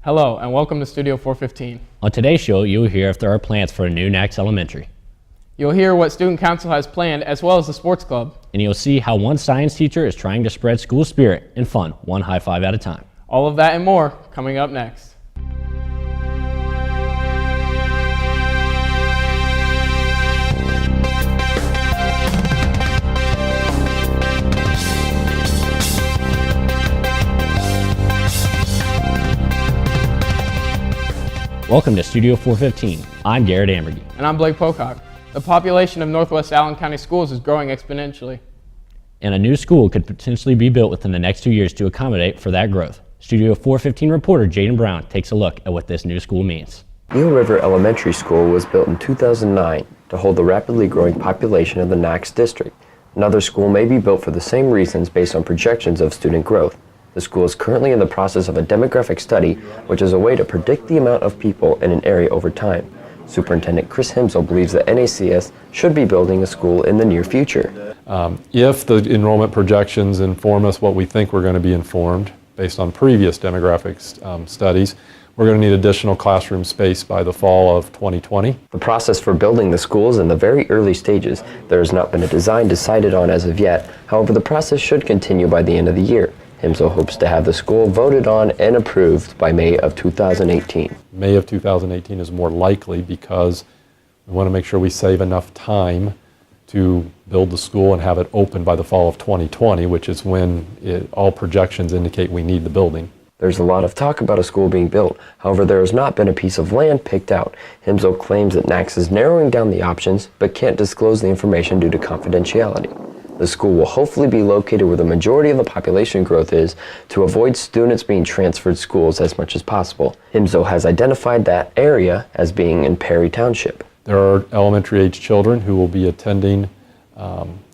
Hello, and welcome to Studio 415. On today's show, you'll hear if there are plans for a new NACS elementary. You'll hear what Student Council has planned, as well as the sports club. And you'll see how one science teacher is trying to spread school spirit and fun, one high five at a time. All of that and more coming up next. Welcome to Studio 415. I'm Garrett Ambergy. And I'm Blake Pocock. The population of Northwest Allen County Schools is growing exponentially. And a new school could potentially be built within the next 2 years to accommodate for that growth. Studio 415 reporter Jaden Brown takes a look at what this new school means. Eel River Elementary School was built in 2009 to hold the rapidly growing population of the NACS district. Another school may be built for the same reasons based on projections of student growth. The school is currently in the process of a demographic study, which is a way to predict the amount of people in an area over time. Superintendent Chris Himsel believes that NACS should be building a school in the near future. If the enrollment projections inform us what we think we're going to be informed based on previous demographic studies, we're going to need additional classroom space by the fall of 2020. The process for building the school is in the very early stages. There has not been a design decided on as of yet. However, the process should continue by the end of the year. Himsel hopes to have the school voted on and approved by May of 2018. May of 2018 is more likely because we want to make sure we save enough time to build the school and have it open by the fall of 2020, which is when all projections indicate we need the building. There's a lot of talk about a school being built. However, there has not been a piece of land picked out. Himsel claims that NACS is narrowing down the options, but can't disclose the information due to confidentiality. The school will hopefully be located where the majority of the population growth is to avoid students being transferred schools as much as possible. Himsel has identified that area as being in Perry Township. There are elementary age children who will be attending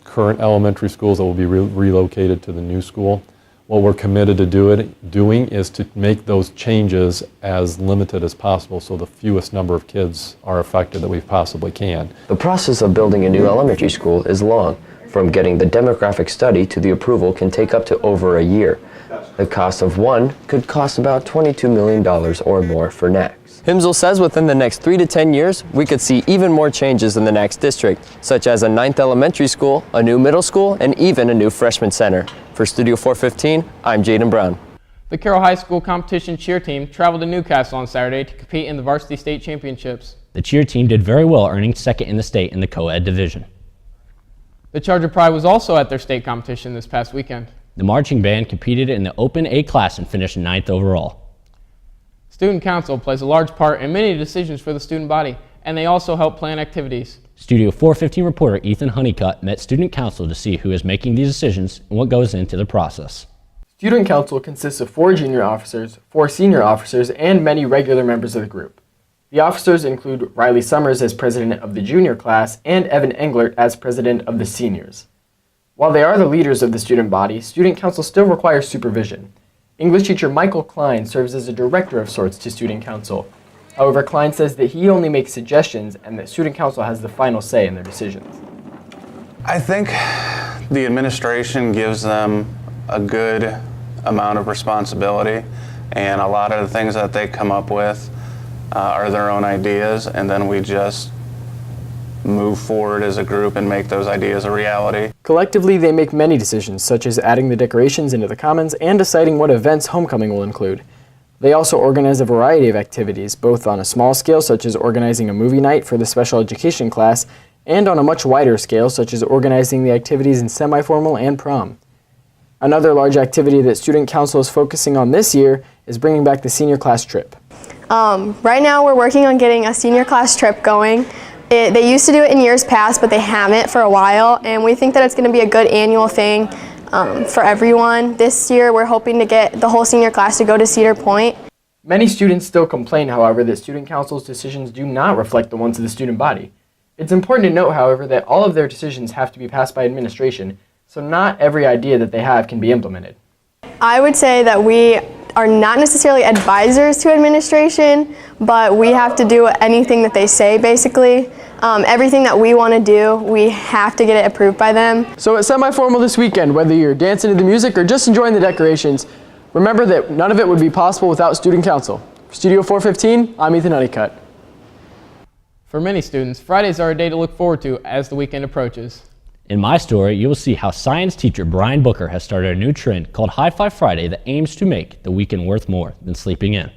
current elementary schools that will be relocated to the new school. What we're committed to doing is to make those changes as limited as possible so the fewest number of kids are affected that we possibly can. The process of building a new elementary school is long. From getting the demographic study to the approval can take up to over a year. The cost of one could cost about $22 million or more for NACS. Himsel says within the next 3 to 10 years, we could see even more changes in the NACS district, such as a 9th elementary school, a new middle school, and even a new freshman center. For Studio 415, I'm Jaden Brown. The Carroll High School competition cheer team traveled to Newcastle on Saturday to compete in the varsity state championships. The cheer team did very well, earning second in the state in the co-ed division. The Charger Pride was also at their state competition this past weekend. The marching band competed in the Open A class and finished 9th overall. Student Council plays a large part in many decisions for the student body, and they also help plan activities. Studio 415 reporter Ethan Honeycutt met Student Council to see who is making these decisions and what goes into the process. Student Council consists of 4 junior officers, 4 senior officers, and many regular members of the group. The officers include Riley Summers as president of the junior class and Evan Englert as president of the seniors. While they are the leaders of the student body, Student Council still requires supervision. English teacher Michael Klein serves as a director of sorts to Student Council. However, Klein says that he only makes suggestions and that Student Council has the final say in their decisions. I think the administration gives them a good amount of responsibility, and a lot of the things that they come up with are their own ideas, and then we just move forward as a group and make those ideas a reality. Collectively, they make many decisions, such as adding the decorations into the commons and deciding what events homecoming will include. They also organize a variety of activities, both on a small scale, such as organizing a movie night for the special education class, and on a much wider scale, such as organizing the activities in semi-formal and prom. Another large activity that Student Council is focusing on this year is bringing back the senior class trip. Right now we're working on getting a senior class trip going. They used to do it in years past, but they haven't for a while, and we think that it's going to be a good annual thing for everyone. This year we're hoping to get the whole senior class to go to Cedar Point. Many students still complain, however, that Student Council's decisions do not reflect the ones of the student body. It's important to note, however, that all of their decisions have to be passed by administration, so not every idea that they have can be implemented. I would say that we are not necessarily advisors to administration, but we have to do anything that they say, basically. Everything that we want to do, we have to get it approved by them. So at semi-formal this weekend, whether you're dancing to the music or just enjoying the decorations, remember that none of it would be possible without Student Council. For Studio 415, I'm Ethan Honeycutt. For many students, Fridays are a day to look forward to as the weekend approaches. In my story, you will see how science teacher Brian Booker has started a new trend called High Five Friday that aims to make the weekend worth more than sleeping in.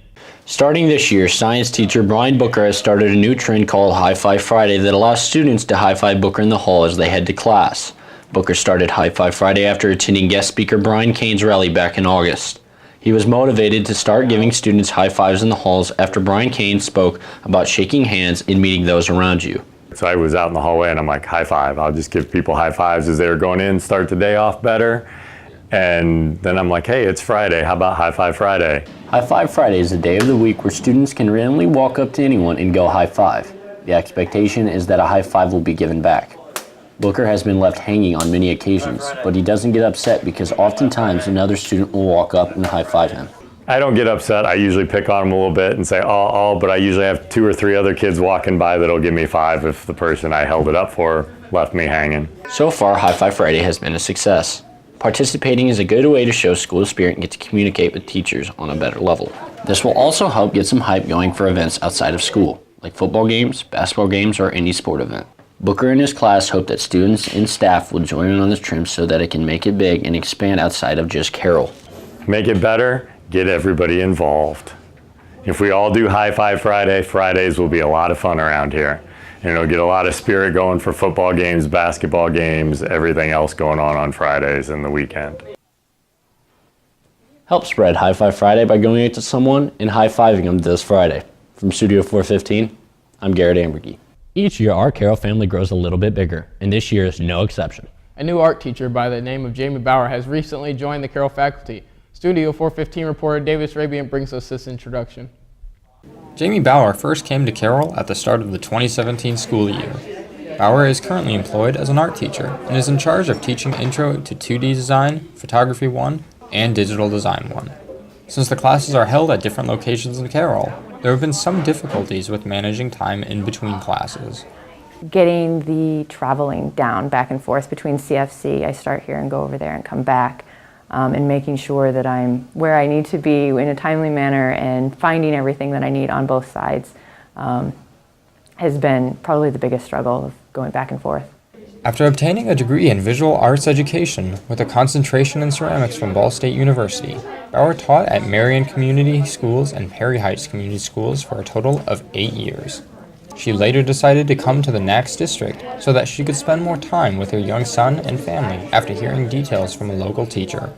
Starting this year, science teacher Brian Booker has started a new trend called High Five Friday that allows students to high-five Booker in the hall as they head to class. Booker started High Five Friday after attending guest speaker Brian Kane's rally back in August. He was motivated to start giving students high fives in the halls after Brian Kane spoke about shaking hands and meeting those around you. So I was out in the hallway and I'm like, high five. I'll just give people high fives as they were going in, start the day off better. And then I'm like, hey, it's Friday. How about High Five Friday? High Five Friday is a day of the week where students can randomly walk up to anyone and go high five. The expectation is that a high five will be given back. Booker has been left hanging on many occasions, but he doesn't get upset because oftentimes another student will walk up and high five him. I don't get upset. I usually pick on them a little bit and say, oh, but I usually have 2 or 3 other kids walking by that'll give me 5 if the person I held it up for left me hanging. So far, High Five Friday has been a success. Participating is a good way to show school spirit and get to communicate with teachers on a better level. This will also help get some hype going for events outside of school, like football games, basketball games, or any sport event. Booker and his class hope that students and staff will join in on this trend so that it can make it big and expand outside of just Carroll. Make it better. Get everybody involved. If we all do High Five Friday, Fridays will be a lot of fun around here. And it'll get a lot of spirit going for football games, basketball games, everything else going on Fridays and the weekend. Help spread High Five Friday by going out to someone and high-fiving them this Friday. From Studio 415, I'm Garrett Ambergy. Each year, our Carroll family grows a little bit bigger, and this year is no exception. A new art teacher by the name of Jamie Bauer has recently joined the Carroll faculty. Studio 415 reporter Davis Rabian brings us this introduction. Jamie Bauer first came to Carroll at the start of the 2017 school year. Bauer is currently employed as an art teacher and is in charge of teaching Intro to 2D Design, Photography 1, and Digital Design 1. Since the classes are held at different locations in Carroll, there have been some difficulties with managing time in between classes. Getting the traveling down back and forth between CFC, I start here and go over there and come back, and making sure that I'm where I need to be in a timely manner and finding everything that I need on both sides has been probably the biggest struggle of going back and forth. After obtaining a degree in visual arts education with a concentration in ceramics from Ball State University, Bauer taught at Marion Community Schools and Perry Heights Community Schools for a total of 8 years. She later decided to come to the NACS district so that she could spend more time with her young son and family after hearing details from a local teacher.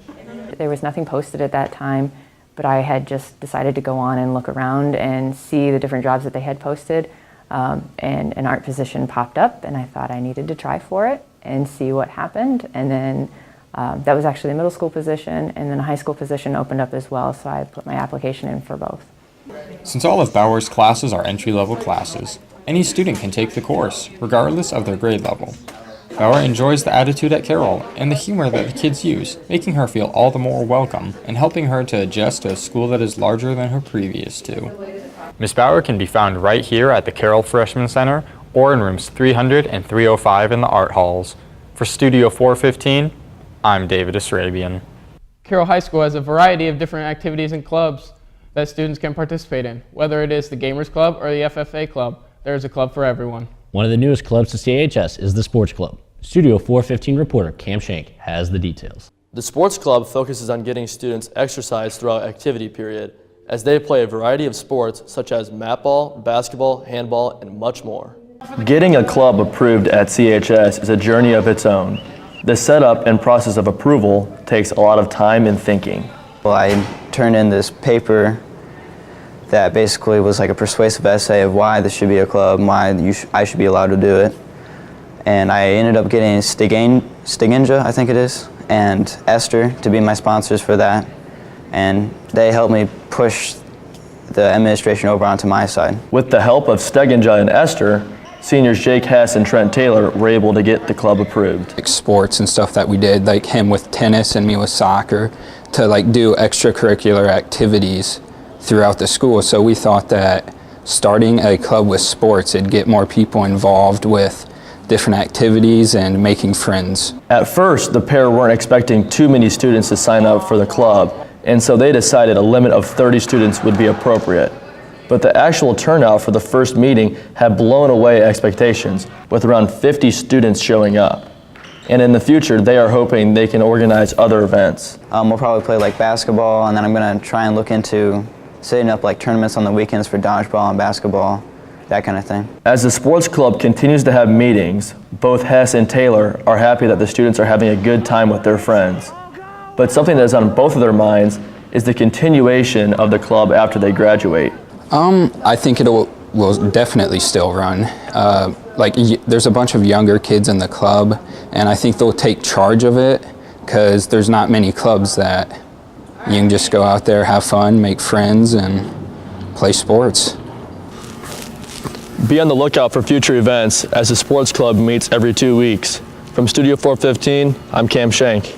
There was nothing posted at that time, but I had just decided to go on and look around and see the different jobs that they had posted, and an art position popped up, and I thought I needed to try for it and see what happened. And then that was actually a middle school position, and then a high school position opened up as well, so I put my application in for both. Since all of Bauer's classes are entry-level classes, any student can take the course, regardless of their grade level. Bauer enjoys the attitude at Carroll and the humor that the kids use, making her feel all the more welcome and helping her to adjust to a school that is larger than her previous two. Ms. Bauer can be found right here at the Carroll Freshman Center or in rooms 300 and 305 in the art halls. For Studio 415, I'm David Asrabian. Carroll High School has a variety of different activities and clubs that students can participate in. Whether it is the Gamers Club or the FFA Club, there is a club for everyone. One of the newest clubs to CHS is the Sports Club. Studio 415 reporter Cam Shank has the details. The Sports Club focuses on getting students exercise throughout activity period, as they play a variety of sports such as mat ball, basketball, handball, and much more. Getting a club approved at CHS is a journey of its own. The setup and process of approval takes a lot of time and thinking. Well, I turned in this paper that basically was like a persuasive essay of why this should be a club, and why I should be allowed to do it. And I ended up getting Stiginja, I think it is, and Esther to be my sponsors for that. And they helped me push the administration over onto my side. With the help of Stiginja and Esther, seniors Jake Hess and Trent Taylor were able to get the club approved. Like sports and stuff that we did, like him with tennis and me with soccer, to like do extracurricular activities throughout the school. So we thought that starting a club with sports, it'd get more people involved with different activities and making friends. At first, the pair weren't expecting too many students to sign up for the club, and so they decided a limit of 30 students would be appropriate. but the actual turnout for the first meeting had blown away expectations, with around 50 students showing up. And in the future, they are hoping they can organize other events. We'll probably play like basketball, and then I'm going to try and look into setting up like tournaments on the weekends for dodgeball and basketball, that kind of thing. As the sports club continues to have meetings, both Hess and Taylor are happy that the students are having a good time with their friends. But something that is on both of their minds is the continuation of the club after they graduate. I think will definitely still run. There's a bunch of younger kids in the club, and I think they'll take charge of it because there's not many clubs that you can just go out there, have fun, make friends, and play sports. Be on the lookout for future events as the sports club meets every 2 weeks. From Studio 415, I'm Cam Shank.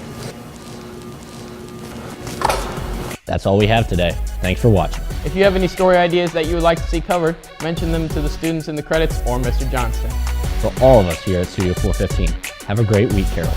That's all we have today. Thanks for watching. If you have any story ideas that you would like to see covered, mention them to the students in the credits or Mr. Johnston. For all of us here at Studio 415, have a great week, Carroll.